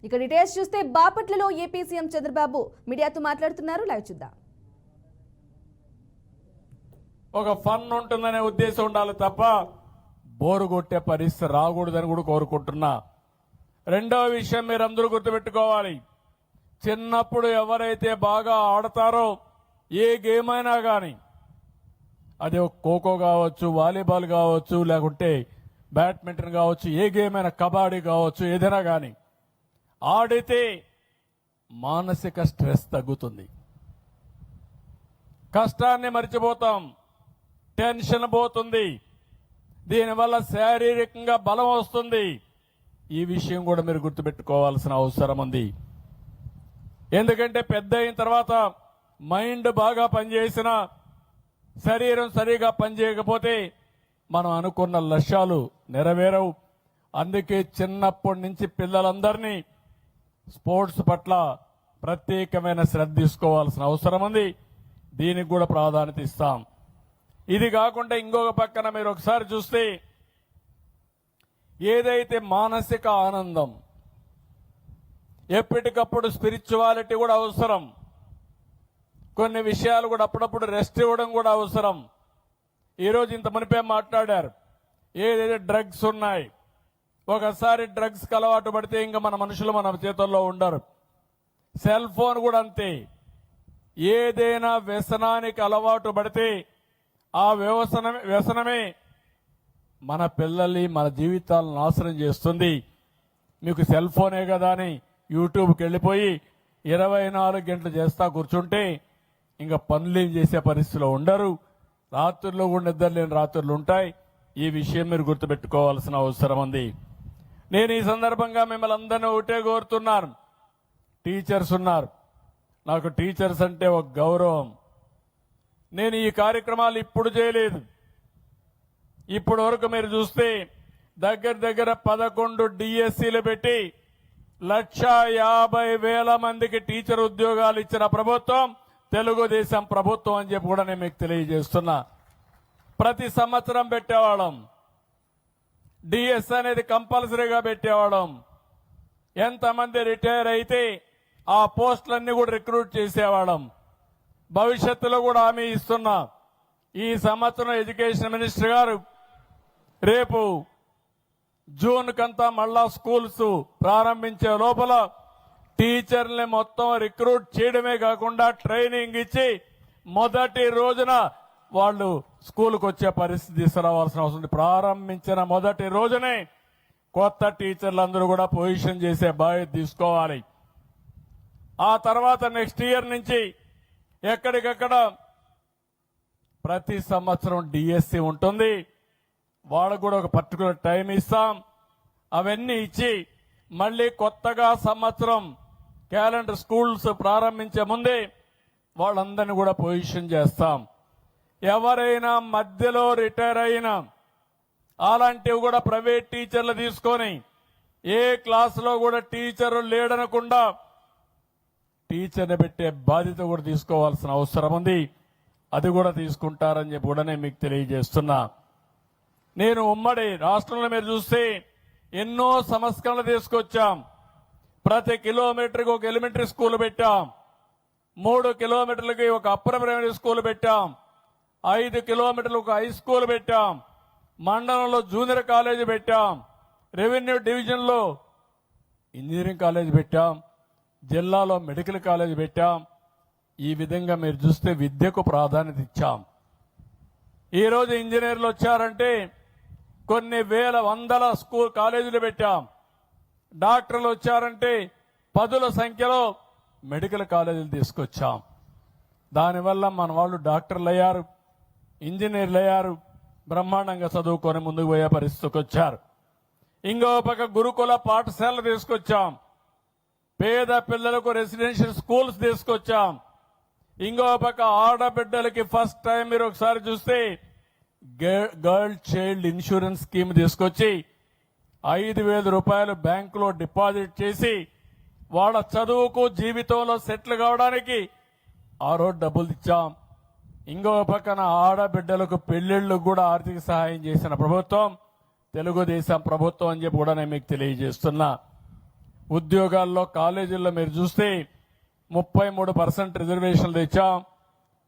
ఇక డీటెయిల్స్ చూస్తే బాపట్లలో ఏపీ సీఎం చంద్రబాబు మీడియాతో మాట్లాడుతున్నారు. లైవ్ చూద్దాం. ఒక ఫన్ ఉంటుందనే ఉద్దేశం ఉండాలి తప్ప బోరు కొట్టే పరిస్థితి రాకూడదని కూడా కోరుకుంటున్నా. రెండవ విషయం మీరందరూ గుర్తుపెట్టుకోవాలి. చిన్నప్పుడు ఎవరైతే బాగా ఆడతారో ఏ గేమ్ అయినా కానీ, అది ఖోఖో కావచ్చు, వాలీబాల్ కావచ్చు, లేకుంటే బ్యాడ్మింటన్ కావచ్చు, ఏ గేమ్ అయినా, కబడ్డీ కావచ్చు, ఏదైనా కానీ ఆడితే మానసిక స్ట్రెస్ తగ్గుతుంది. కష్టాన్ని మర్చిపోతాం, టెన్షన్ పోతుంది, దీనివల్ల శారీరకంగా బలం వస్తుంది. ఈ విషయం కూడా మీరు గుర్తుపెట్టుకోవాల్సిన అవసరం ఉంది. ఎందుకంటే పెద్ద అయిన తర్వాత మైండ్ బాగా పనిచేసిన శరీరం సరిగా పనిచేయకపోతే మనం అనుకున్న లక్ష్యాలు నెరవేరవు. అందుకే చిన్నప్పటి నుంచి పిల్లలందరినీ స్పోర్ట్స్ పట్ల ప్రత్యేకమైన శ్రద్ధ తీసుకోవాల్సిన అవసరం ఉంది. దీనికి కూడా ప్రాధాన్యత ఇస్తాం. ఇది కాకుండా ఇంకొక పక్కన మీరు ఒకసారి చూస్తే ఏదైతే మానసిక ఆనందం, ఎప్పటికప్పుడు స్పిరిచువాలిటీ కూడా అవసరం. కొన్ని విషయాలు కూడా అప్పుడప్పుడు రెస్ట్ ఇవ్వడం కూడా అవసరం. ఈరోజు ఇంత మునిపే మాట్లాడారు, ఏదైతే డ్రగ్స్ ఉన్నాయి, ఒకసారి డ్రగ్స్కి అలవాటు పడితే ఇంకా మన మనుషులు మన చేతుల్లో ఉండరు. సెల్ ఫోన్ కూడా అంతే. ఏదైనా వ్యసనానికి అలవాటు పడితే ఆ వ్యసనమే మన పిల్లల్ని, మన జీవితాలను నాశనం చేస్తుంది. మీకు సెల్ ఫోనే కదా అని యూట్యూబ్కి వెళ్ళిపోయి 24 గంటలు చేస్తా కూర్చుంటే ఇంకా పనులు చేసే పరిస్థితిలో ఉండరు. రాత్రుల్లో కూడా నిద్రలేని రాత్రులు ఉంటాయి. ఈ విషయం మీరు గుర్తుపెట్టుకోవాల్సిన అవసరం ఉంది. నేను ఈ సందర్భంగా మిమ్మల్ని అందరినీ ఒకటే కోరుతున్నాను. టీచర్స్ ఉన్నారు, నాకు టీచర్స్ అంటే ఒక గౌరవం. నేను ఈ కార్యక్రమాలు ఇప్పుడు చేయలేదు. ఇప్పటి వరకు మీరు చూస్తే దగ్గర 11 డిఎస్సీలు పెట్టి 1,50,000 మందికి టీచర్ ఉద్యోగాలు ఇచ్చిన ప్రభుత్వం తెలుగుదేశం ప్రభుత్వం అని చెప్పి కూడా నేను మీకు తెలియజేస్తున్నా. ప్రతి సంవత్సరం పెట్టేవాళ్ళం. డిఎస్ అనేది కంపల్సరీగా పెట్టేవాళ్ళం. ఎంతమంది రిటైర్ అయితే ఆ పోస్టులన్నీ కూడా రిక్రూట్ చేసేవాళ్ళం. భవిష్యత్తులో కూడా హామీ ఇస్తున్నా. ఈ సంవత్సరం ఎడ్యుకేషన్ మినిస్టర్ గారు రేపు జూన్ కంతా మళ్ళా స్కూల్స్ ప్రారంభించే లోపల టీచర్ని మొత్తం రిక్రూట్ చేయడమే కాకుండా ట్రైనింగ్ ఇచ్చి మొదటి రోజున వాళ్ళు స్కూల్కి వచ్చే పరిస్థితి తీసుకురావాల్సిన అవసరం ఉంది. ప్రారంభించిన మొదటి రోజునే కొత్త టీచర్లందరూ కూడా పొజిషన్ చేసే బాధ్యత తీసుకోవాలి. ఆ తర్వాత నెక్స్ట్ ఇయర్ నుంచి ఎక్కడికక్కడ ప్రతి సంవత్సరం డిఎస్సి ఉంటుంది. వాళ్ళకు కూడా ఒక పర్టికులర్ టైం ఇస్తాం. అవన్నీ ఇచ్చి మళ్ళీ కొత్తగా సంవత్సరం క్యాలెండర్ స్కూల్స్ ప్రారంభించే ముందే వాళ్ళందరినీ కూడా పొజిషన్ చేస్తాం. ఎవరైనా మధ్యలో రిటైర్ అయినా అలాంటివి కూడా ప్రైవేట్ టీచర్లు తీసుకొని ఏ క్లాసులో కూడా టీచర్ లేడనకుండా టీచర్ని పెట్టే బాధ్యత కూడా తీసుకోవాల్సిన అవసరం ఉంది. అది కూడా తీసుకుంటారని చెప్పి కూడా నేను మీకు తెలియజేస్తున్నా. నేను ఉమ్మడి రాష్ట్రంలో మీరు చూస్తే ఎన్నో సంస్కరణలు తీసుకొచ్చాం. ప్రతి కిలోమీటర్కి ఒక ఎలిమెంటరీ స్కూల్ పెట్టాం. 3 కిలోమీటర్లకి ఒక అప్పర్ ప్రైమరీ స్కూల్ పెట్టాం. 5 కిలోమీటర్లకు ఒక హై స్కూల్ పెట్టాం. మండలంలో జూనియర్ కాలేజీ పెట్టాం. రెవెన్యూ డివిజన్లో ఇంజనీరింగ్ కాలేజీ పెట్టాం. జిల్లాలో మెడికల్ కాలేజీ పెట్టాం. ఈ విధంగా మీరు చూస్తే విద్యకు ప్రాధాన్యత ఇచ్చాం. ఈరోజు ఇంజనీర్లు వచ్చారంటే కొన్ని వేల వందల స్కూల్ కాలేజీలు పెట్టాం. డాక్టర్లు వచ్చారంటే 10ల సంఖ్యలో మెడికల్ కాలేజీలు తీసుకొచ్చాం. దానివల్ల మన వాళ్ళు డాక్టర్లు అయ్యారు, ఇంజనీర్లు అయ్యారు, బ్రహ్మాండంగా చదువుకొని ముందుకు పోయే పరిస్థితికి వచ్చారు. ఇంకో పక్క గురుకుల పాఠశాలలు తీసుకొచ్చాం. పేద పిల్లలకు రెసిడెన్షియల్ స్కూల్స్ తీసుకొచ్చాం. ఇంకో పక్క ఆడబిడ్డలకి ఫస్ట్ టైం మీరు ఒకసారి చూస్తే గర్ల్ చైల్డ్ ఇన్సూరెన్స్ స్కీమ్ తీసుకొచ్చి 5,000 రూపాయలు బ్యాంకులో డిపాజిట్ చేసి వాళ్ళ చదువుకు జీవితంలో సెటిల్ కావడానికి ఆ రోజు డబ్బులు ఇచ్చాం. ఇంకో పక్కన ఆడబిడ్డలకు పెళ్లిళ్లకు కూడా ఆర్థిక సహాయం చేసిన ప్రభుత్వం తెలుగుదేశం ప్రభుత్వం అని చెప్పి కూడా నేను మీకు తెలియజేస్తున్నా. ఉద్యోగాల్లో కాలేజీల్లో మీరు చూస్తే 33% రిజర్వేషన్లు తెచ్చాం.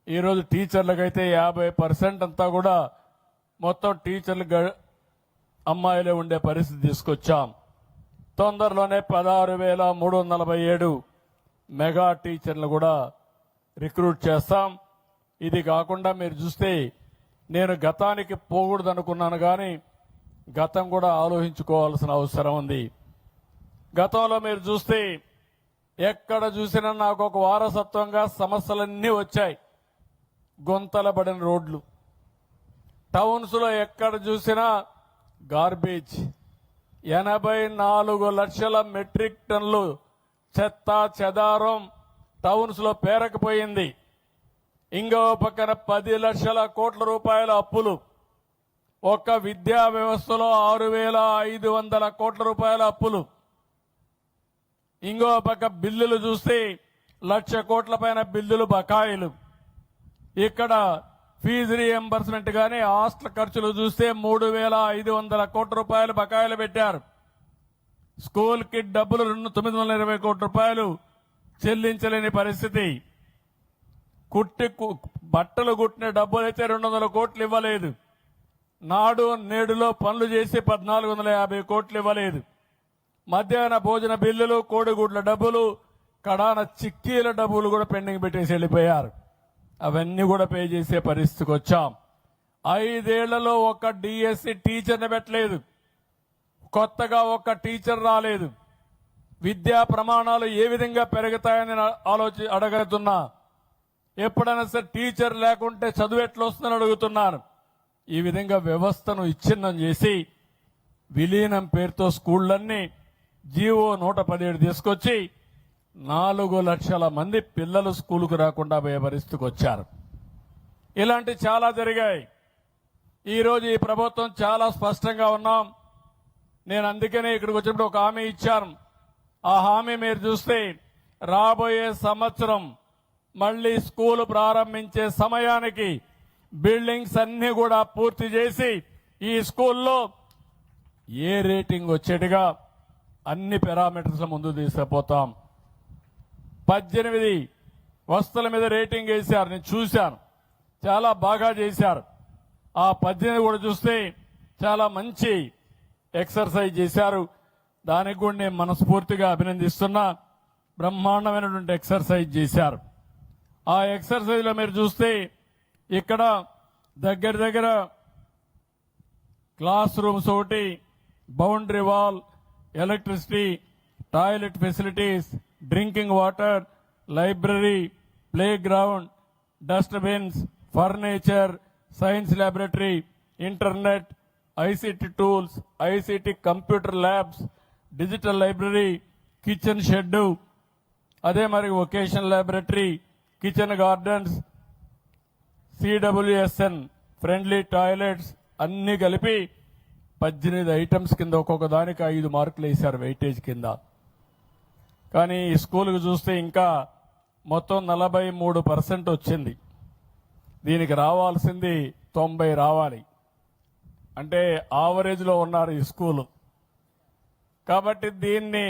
ఈరోజు టీచర్లకైతే 50% అంతా కూడా మొత్తం టీచర్లు అమ్మాయిలే ఉండే పరిస్థితి తీసుకొచ్చాం. తొందరలోనే 16,347 మెగా టీచర్లు కూడా రిక్రూట్ చేస్తాం. ఇది కాకుండా మీరు చూస్తే నేను గతానికి పోకూడదు అనుకున్నాను, కానీ గతం కూడా ఆలోచించుకోవాల్సిన అవసరం ఉంది. గతంలో మీరు చూస్తే ఎక్కడ చూసినా నాకు ఒక వారసత్వంగా సమస్యలన్నీ వచ్చాయి. గుంతలబడిన రోడ్లు, టౌన్స్ లో ఎక్కడ చూసినా గార్బేజ్, 84 లక్షల మెట్రిక్ టన్నులు చెత్త చెదారం టౌన్స్ లో పేరకపోయింది. ఇంకో పక్కన 10 లక్షల కోట్ల రూపాయల అప్పులు, ఒక్క విద్యా వ్యవస్థలో 6,500 కోట్ల రూపాయల అప్పులు. ఇంకో పక్క బిల్లులు చూస్తే 1,00,000 కోట్ల పైన బిల్లులు బకాయిలు. ఇక్కడ ఫీజు రీఎంబర్స్మెంట్ గానీ హాస్టల్ ఖర్చులు చూస్తే 3,500 కోట్ల రూపాయలు బకాయిలు పెట్టారు. స్కూల్ కి డబ్బులు 920 కోట్ల రూపాయలు చెల్లించలేని పరిస్థితి. బట్టలు కుట్టిన డబ్బులైతే 200 కోట్లు ఇవ్వలేదు. నాడు నేడులో పనులు చేసి 1,450 కోట్లు ఇవ్వలేదు. మధ్యాహ్న భోజన బిల్లులు, కోడిగుడ్ల డబ్బులు, కడాన చిక్కీల డబ్బులు కూడా పెండింగ్ పెట్టేసి వెళ్ళిపోయారు. అవన్నీ కూడా పే చేసే పరిస్థితికి వచ్చాం. 5 ఏళ్లలో ఒక్క డిఎస్సి టీచర్ని పెట్టలేదు. కొత్తగా ఒక్క టీచర్ రాలేదు. విద్యా ప్రమాణాలు ఏ విధంగా పెరుగుతాయని అడగతున్నా. ఎప్పుడైనా సరే టీచర్ లేకుంటే చదువు ఎట్లా వస్తుందని అడుగుతున్నారు. ఈ విధంగా వ్యవస్థను ఇచ్ఛిన్నం చేసి విలీనం పేరుతో స్కూళ్లన్నీ జీవో 117 తీసుకొచ్చి 4 లక్షల మంది పిల్లలు స్కూలుకు రాకుండా పోయే పరిస్థితికి వచ్చారు. ఇలాంటి చాలా జరిగాయి. ఈరోజు ఈ ప్రభుత్వం చాలా స్పష్టంగా ఉన్నాం. నేను అందుకనే ఇక్కడికి వచ్చినప్పుడు ఒక హామీ ఇచ్చాను. ఆ హామీ మీరు చూస్తే రాబోయే సంవత్సరం మళ్లీ స్కూలు ప్రారంభించే సమయానికి బిల్డింగ్స్ అన్ని కూడా పూర్తి చేసి ఈ స్కూల్లో ఏ రేటింగ్ వచ్చేట్టుగా అన్ని పారామీటర్స్ ముందు తీసుకుపోతాం. 18 వస్తువుల మీద రేటింగ్ వేశారు, నేను చూశాను. చాలా బాగా చేశారు. ఆ 18 కూడా చూస్తే చాలా మంచి ఎక్సర్సైజ్ చేశారు. దానికి కూడా నేను మనస్ఫూర్తిగా అభినందిస్తున్నా. బ్రహ్మాండమైనటువంటి ఎక్సర్సైజ్ చేశారు. ఆ ఎక్సర్సైజ్ లో మీరు చూస్తే ఇక్కడ దగ్గర క్లాస్ రూమ్స్ ఒకటి, boundary wall, electricity, toilet facilities, drinking water, library, play ground, dustbins, furniture, science laboratory, internet, ICT tools, ICT computer labs, digital library, kitchen shed, అదే మరి vocational laboratory, kitchen gardens, CWSN friendly toilets అన్ని కలిపి 18 items కింద ఒక్కొక్క దానికి 5 మార్కులు వేశారు weightage కింద. కానీ ఈ స్కూల్కి చూస్తే ఇంకా మొత్తం 43% వచ్చింది. దీనికి రావాల్సింది 90 రావాలి. అంటే ఆవరేజ్ లో ఉన్నారు ఈ స్కూలు. కాబట్టి దీన్ని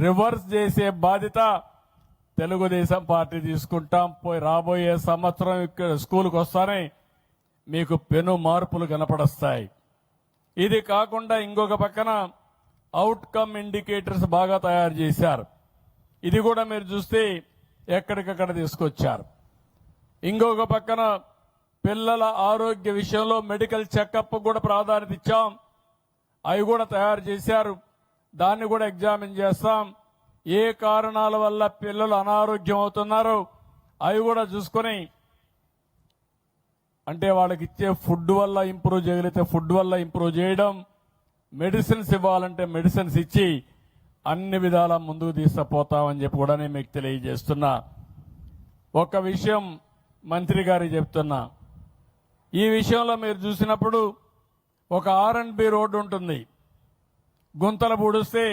రివర్స్ చేసే బాధ్యత తెలుగుదేశం పార్టీ తీసుకుంటాం. రాబోయే సంవత్సరం ఇక్కడ స్కూల్కి వస్తానే మీకు పెను మార్పులు కనపడస్తాయి. ఇది కాకుండా ఇంకొక పక్కన అవుట్కమ్ ఇండికేటర్స్ బాగా తయారు చేశారు. ఇది కూడా మీరు చూస్తే ఎక్కడికక్కడ తీసుకొచ్చారు. ఇంకొక పక్కన పిల్లల ఆరోగ్య విషయంలో మెడికల్ చెకప్ కూడా ప్రాధాన్యత ఇచ్చాం. అవి కూడా తయారు చేశారు. దాన్ని కూడా ఎగ్జామిన్ చేస్తాం. ఏ కారణాల వల్ల పిల్లలు అనారోగ్యం అవుతున్నారో అవి కూడా చూసుకొని, అంటే వాళ్ళకి ఇచ్చే ఫుడ్ వల్ల ఇంప్రూవ్ చేయగలిగితే ఫుడ్ వల్ల ఇంప్రూవ్ చేయడం, మెడిసిన్స్ ఇవ్వాలంటే మెడిసిన్స్ ఇచ్చి అన్ని విధాల ముందుకు తీసుకుపోతామని చెప్పి కూడా నేను మీకు తెలియజేస్తున్నా. ఒక విషయం మంత్రి గారికి చెప్తున్నా. ఈ విషయంలో మీరు చూసినప్పుడు ఒక R&B రోడ్డు ఉంటుంది. గుంతలు పూడిస్తే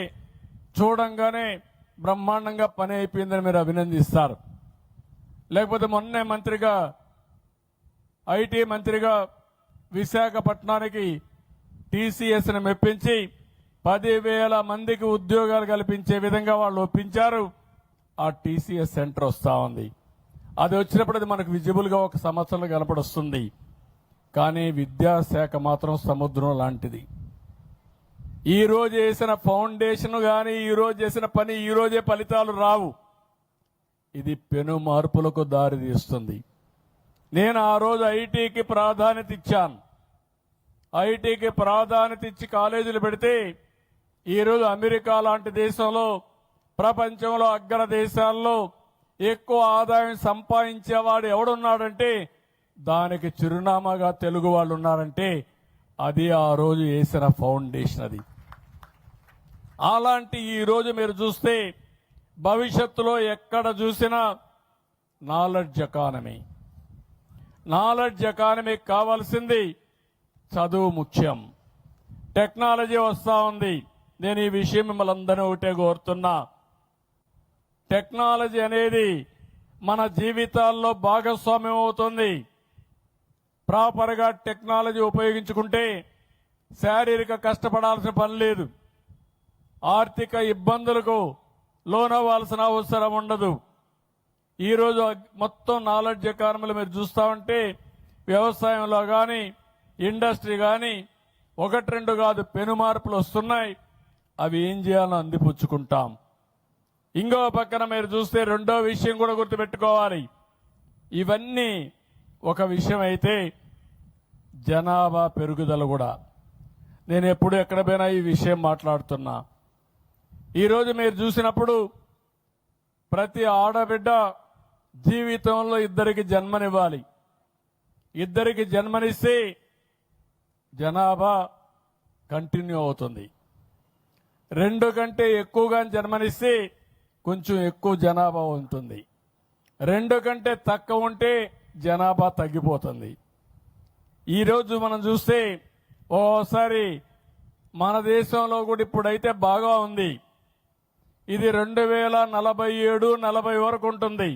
చూడంగానే బ్రహ్మాండంగా పని అయిపోయిందని మీరు అభినందిస్తారు. లేకపోతే మొన్నే మంత్రిగా, ఐటీ మంత్రిగా విశాఖపట్నానికి TCS ని మెప్పించి 10,000 మందికి ఉద్యోగాలు కల్పించే విధంగా వాళ్ళు ఒప్పించారు. ఆ టీసీఎస్ సెంటర్ వస్తా ఉంది. అది వచ్చినప్పుడు అది మనకు విజిబుల్ గా ఒక సంవత్సరంలో కనపడొస్తుంది. కానీ విద్యాశాఖ మాత్రం సముద్రం లాంటిది. ఈ రోజు వేసిన ఫౌండేషన్ గాని ఈ రోజు చేసిన పని ఈ రోజే ఫలితాలు రావు. ఇది పెను మార్పులకు దారి తీస్తుంది. నేను ఆ రోజు ఐటీకి ప్రాధాన్యత ఇచ్చాను. ఐటీకి ప్రాధాన్యత ఇచ్చి కాలేజీలు పెడితే ఈరోజు అమెరికా లాంటి దేశంలో, ప్రపంచంలో అగ్ర దేశాల్లో ఎక్కువ ఆదాయం సంపాదించేవాడు ఎవడున్నాడంటే దానికి చిరునామాగా తెలుగు వాళ్ళు ఉన్నారంటే అది ఆ రోజు వేసిన ఫౌండేషన్. అది అలాంటి ఈ రోజు మీరు చూస్తే భవిష్యత్తులో ఎక్కడ చూసినా నాలెడ్జ్ ఎకానమీ. నాలెడ్జ్ ఎకానమీకి కావాల్సింది చదువు ముఖ్యం. టెక్నాలజీ వస్తా ఉంది. నేను ఈ విషయం మిమ్మల్ని అందరినీ ఒకటే కోరుతున్నా. టెక్నాలజీ అనేది మన జీవితాల్లో భాగస్వామ్యం అవుతుంది. ప్రాపర్గా టెక్నాలజీ ఉపయోగించుకుంటే శారీరక కష్టపడాల్సిన పని లేదు. ఆర్థిక ఇబ్బందులకు లోనవ్వాల్సిన అవసరం ఉండదు. ఈరోజు మొత్తం నాలెడ్జ్ ఎకానమీలో మీరు చూస్తా ఉంటే వ్యవసాయంలో కానీ ఇండస్ట్రీ కానీ 1-2 కాదు పెను మార్పులు వస్తున్నాయి. అవి ఏం చేయాలో అందిపుచ్చుకుంటాం. ఇంకో పక్కన మీరు చూస్తే రెండో విషయం కూడా గుర్తుపెట్టుకోవాలి. ఇవన్నీ ఒక విషయం అయితే జనాభా పెరుగుదల కూడా. నేను ఎప్పుడు ఎక్కడ పోయినా ఈ విషయం మాట్లాడుతున్నా. ఈరోజు మీరు చూసినప్పుడు ప్రతి ఆడబిడ్డ జీవితంలో 2కి జన్మనివ్వాలి. 2కి జన్మనిస్తే జనాభా కంటిన్యూ అవుతుంది. 2 కంటే ఎక్కువగా జన్మనిస్తే కొంచెం ఎక్కువ జనాభా ఉంటుంది. 2 కంటే తక్కువ ఉంటే జనాభా తగ్గిపోతుంది. ఈరోజు మనం చూస్తే ఓసారి మన దేశంలో కూడా ఇప్పుడైతే బాగా ఉంది. ఇది 2047-40 వరకు ఉంటుంది.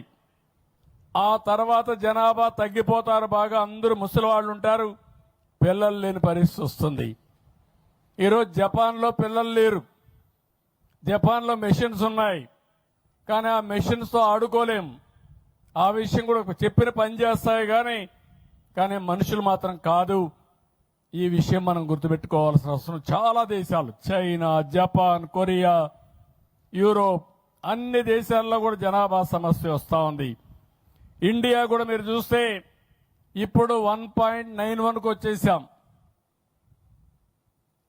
ఆ తర్వాత జనాభా తగ్గిపోతారు. బాగా అందరూ ముసలి వాళ్ళు ఉంటారు. పిల్లలు లేని పరిస్థితి వస్తుంది. ఈరోజు జపాన్లో పిల్లలు లేరు. జపాన్లో మెషిన్స్ ఉన్నాయి. కానీ ఆ మెషిన్స్తో ఆడుకోలేం. ఆ విషయం కూడా చెప్పిన పని చేస్తాయి కానీ మనుషులు మాత్రం కాదు. ఈ విషయం మనం గుర్తుపెట్టుకోవాల్సిన అవసరం. చాలా దేశాలు, చైనా, జపాన్, కొరియా, యూరోప్ అన్ని దేశాల్లో కూడా జనాభా సమస్య వస్తూ ఉంది. ఇండియా కూడా మీరు చూస్తే ఇప్పుడు 1.91కు వచ్చేసాం.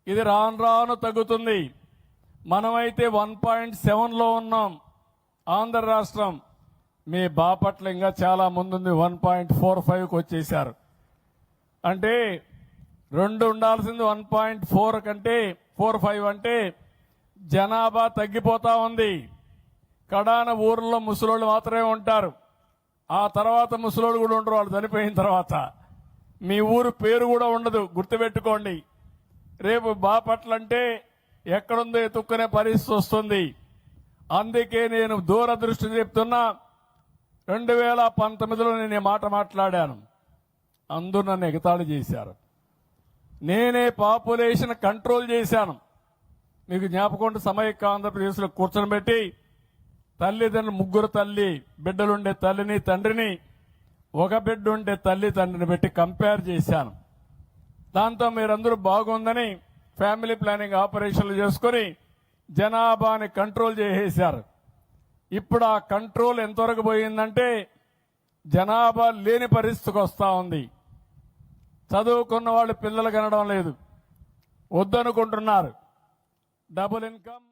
ఇది రాను రాను తగ్గుతుంది. మనమైతే 1.7లో ఉన్నాం. ఆంధ్ర రాష్ట్రం మీ బాపట్ల ఇంకా చాలా ముందుంది. 1.45కు వచ్చేశారు. అంటే 2 ఉండాల్సింది 1.4 కంటే 4.5 అంటే జనాభా తగ్గిపోతా ఉంది. కడాన ఊర్లో ముసలోళ్ళు మాత్రమే ఉంటారు. ఆ తర్వాత ముసలోళ్ళు కూడా ఉండరు. వాళ్ళు చనిపోయిన తర్వాత మీ ఊరు పేరు కూడా ఉండదు. గుర్తుపెట్టుకోండి. రేపు బాపట్ల అంటే ఎక్కడుందో ఎత్తుక్కునే పరిస్థితి వస్తుంది. అందుకే నేను దూరదృష్టి చెప్తున్నా. 2019లో నేను ఈ మాట మాట్లాడాను. అందరూ నన్ను ఎగతాళి చేశారు. నేనే పాపులేషన్ కంట్రోల్ చేశాను. మీకు జ్ఞాపకం సమైక్య ఆంధ్రప్రదేశ్లో కూర్చొని పెట్టి తల్లిదండ్రులు 3 బిడ్డలుండే తల్లిని తండ్రిని, 1 బిడ్డ ఉండే తల్లి తండ్రిని పెట్టి కంపేర్ చేశాను. దాంతో మీరందరూ బాగుందని ఫ్యామిలీ ప్లానింగ్ ఆపరేషన్లు చేసుకుని జనాభాని కంట్రోల్ చేసేశారు. ఇప్పుడు ఆ కంట్రోల్ ఎంతవరకు పోయిందంటే జనాభా లేని పరిస్థితికి వస్తా ఉంది. చదువుకున్న వాళ్ళు పిల్లలు కనడం లేదు, వద్దనుకుంటున్నారు. Double income